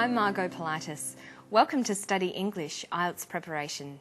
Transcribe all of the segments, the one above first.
I'm Margot Politis. Welcome to Study English IELTS Preparation.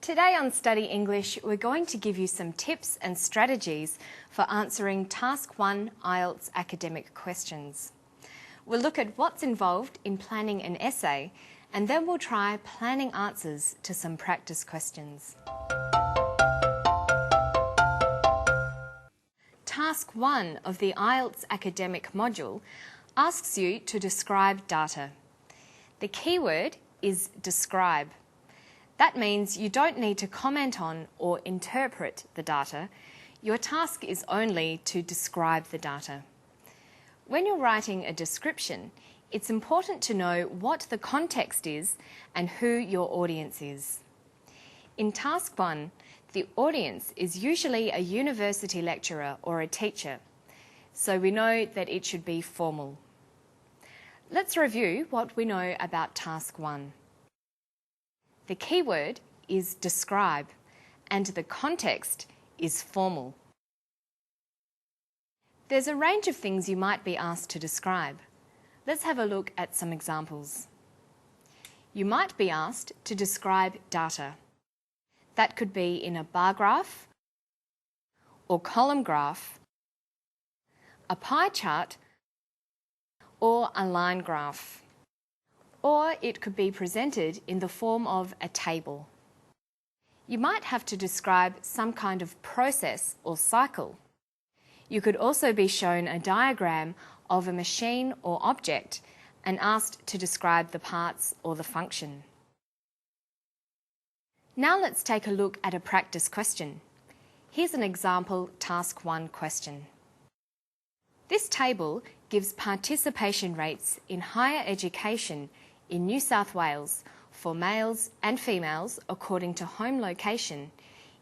Today on Study English, we're going to give you some tips and strategies for answering Task 1 IELTS academic questions. We'll look at what's involved in planning an essay, and then we'll try planning answers to some practice questions. Task 1 of the IELTS academic module asks you to describe data. The keyword is describe. That means you don't need to comment on or interpret the data. Your task is only to describe the data. When you're writing a description, it's important to know what the context is and who your audience is. In Task 1, the audience is usually a university lecturer or a teacher, so we know that it should be formal. Let's review what we know about Task 1. The keyword is describe, and the context is formal. There's a range of things you might be asked to describe. Let's have a look at some examples. You might be asked to describe data. That could be in a bar graph or column graph, a pie chart, or a line graph. Or it could be presented in the form of a table. You might have to describe some kind of process or cycle. You could also be shown a diagram of a machine or object and asked to describe the parts or the function. Now let's take a look at a practice question. Here's an example Task 1 question. This table gives participation rates in higher education in New South Wales for males and females according to home location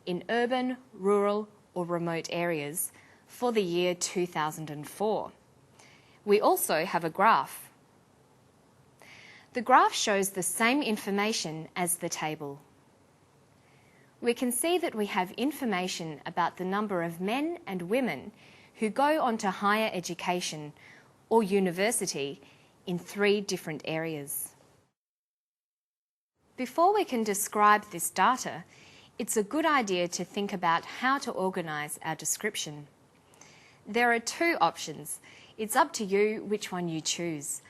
in urban, rural or remote areas for the year 2004. We also have a graph. The graph shows the same information as the table. We can see that we have information about the number of men and women who go on to higher education or university in 3 different areas. Before we can describe this data, it's a good idea to think about how to organise our description. There are 2 options. It's up to you which one you choose,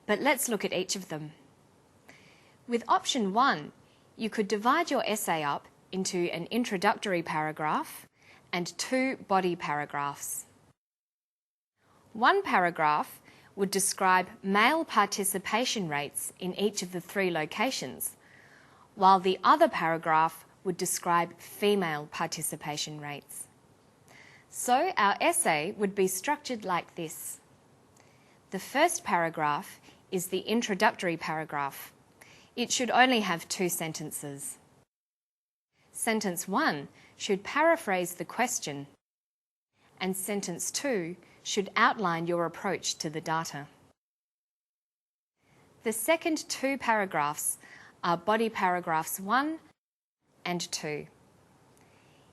but let's look at each of them. With option 1, you could divide your essay up into an introductory paragraph and 2 body paragraphs. One paragraph would describe male participation rates in each of the 3 locations, while the other paragraph would describe female participation rates. So our essay would be structured like this. The first paragraph is the introductory paragraph. It should only have 2 sentences. Sentence 1 should paraphrase the question, and sentence 2 should outline your approach to the data. The second 2 paragraphs are body paragraphs 1 and 2.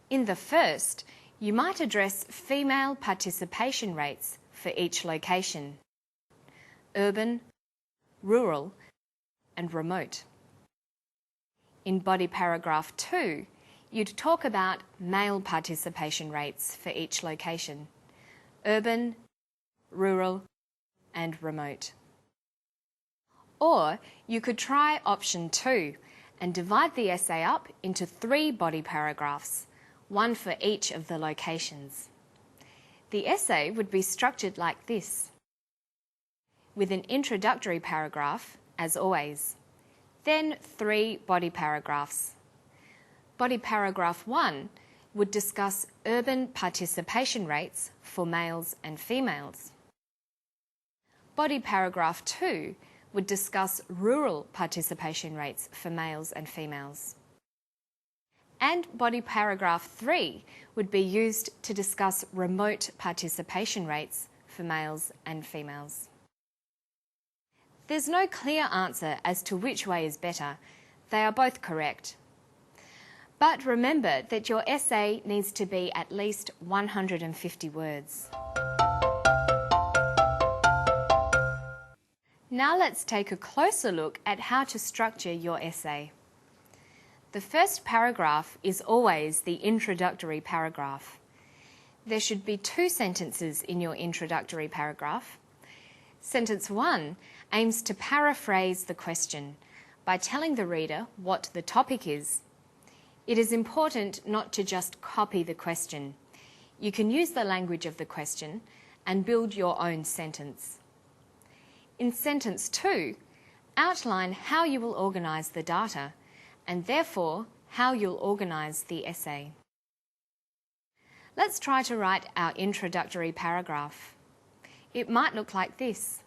In the first, you might address female participation rates for each location: urban, rural, and remote. In body paragraph 2, you'd talk about male participation rates for each location: urban, rural, and remote. Or you could try option 2 and divide the essay up into 3 body paragraphs, 1 for each of the locations. The essay would be structured like this, with an introductory paragraph, as always, then 3 body paragraphs. Body paragraph 1 would discuss urban participation rates for males and females. Body paragraph 2 would discuss rural participation rates for males and females. And body paragraph 3 would be used to discuss remote participation rates for males and females. There's no clear answer as to which way is better. They are both correct. But remember that your essay needs to be at least 150 words. Now let's take a closer look at how to structure your essay. The first paragraph is always the introductory paragraph. There should be 2 sentences in your introductory paragraph. Sentence 1 aims to paraphrase the question by telling the reader what the topic is. It is important not to just copy the question. You can use the language of the question and build your own sentence. In sentence 2, outline how you will organise the data and therefore how you'll organise the essay. Let's try to write our introductory paragraph. It might look like this.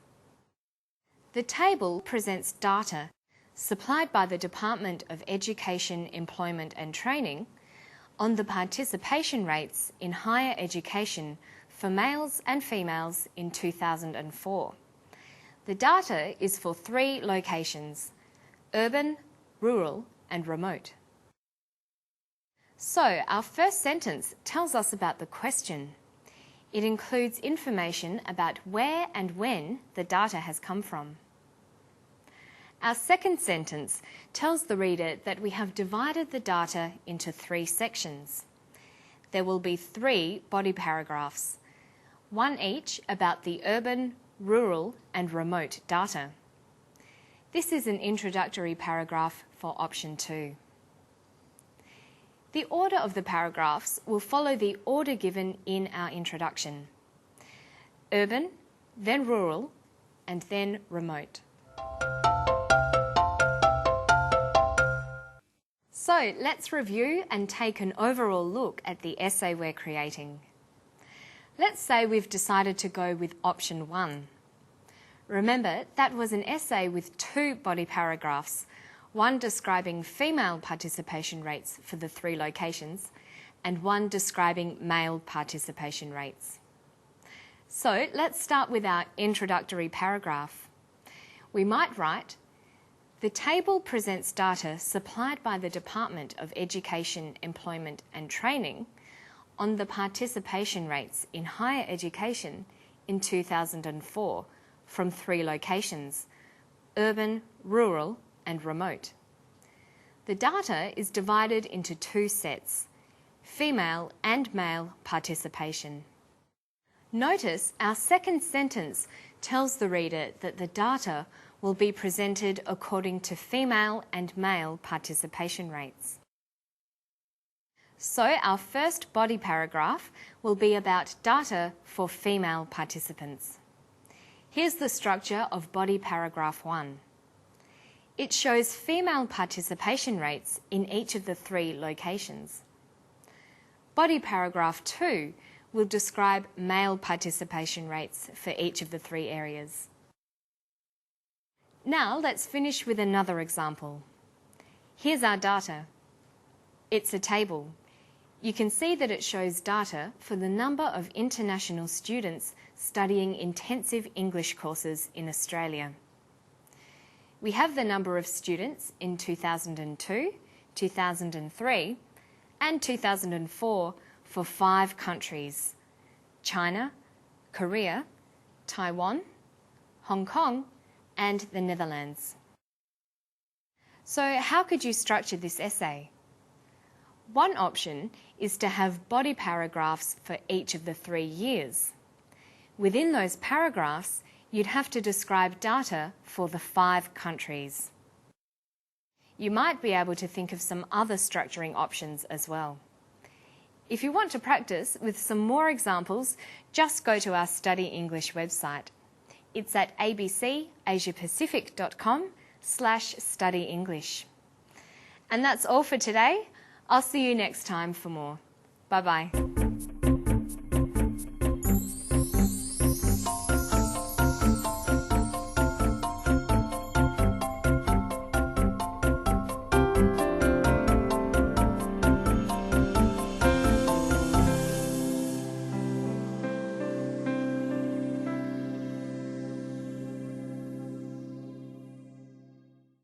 The table presents data supplied by the Department of Education, Employment and Training on the participation rates in higher education for males and females in 2004. The data is for 3 locations: urban, rural and remote. So our first sentence tells us about the question. It includes information about where and when the data has come from. Our second sentence tells the reader that we have divided the data into 3 sections. There will be 3 body paragraphs, 1 each about the urban, rural and remote data. This is an introductory paragraph for option 2. The order of the paragraphs will follow the order given in our introduction. Urban, then rural, and then remote. So let's review and take an overall look at the essay we're creating. Let's say we've decided to go with option 1. Remember, that was an essay with 2 body paragraphs, one describing female participation rates for the 3 locations and one describing male participation rates. So let's start with our introductory paragraph. We might write, the table presents data supplied by the Department of Education, Employment and Training on the participation rates in higher education in 2004 from 3 locations: urban, rural and remote. The data is divided into 2 sets, female and male participation. Notice our second sentence tells the reader that the data will be presented according to female and male participation rates. So our first body paragraph will be about data for female participants. Here's the structure of body paragraph 1. It shows female participation rates in each of the 3 locations. Body paragraph 2 will describe male participation rates for each of the 3 areas. Now let's finish with another example. Here's our data. It's a table. You can see that it shows data for the number of international students studying intensive English courses in Australia. We have the number of students in 2002, 2003 and 2004 for 5 countries: China, Korea, Taiwan, Hong Kong and the Netherlands. So how could you structure this essay? One option is to have body paragraphs for each of the 3 years. Within those paragraphs, you'd have to describe data for the 5 countries. You might be able to think of some other structuring options as well. If you want to practice with some more examples, just go to our Study English website. It's at abcasiapacific.com/studyenglish. And that's all for today. I'll see you next time for more. Bye-bye.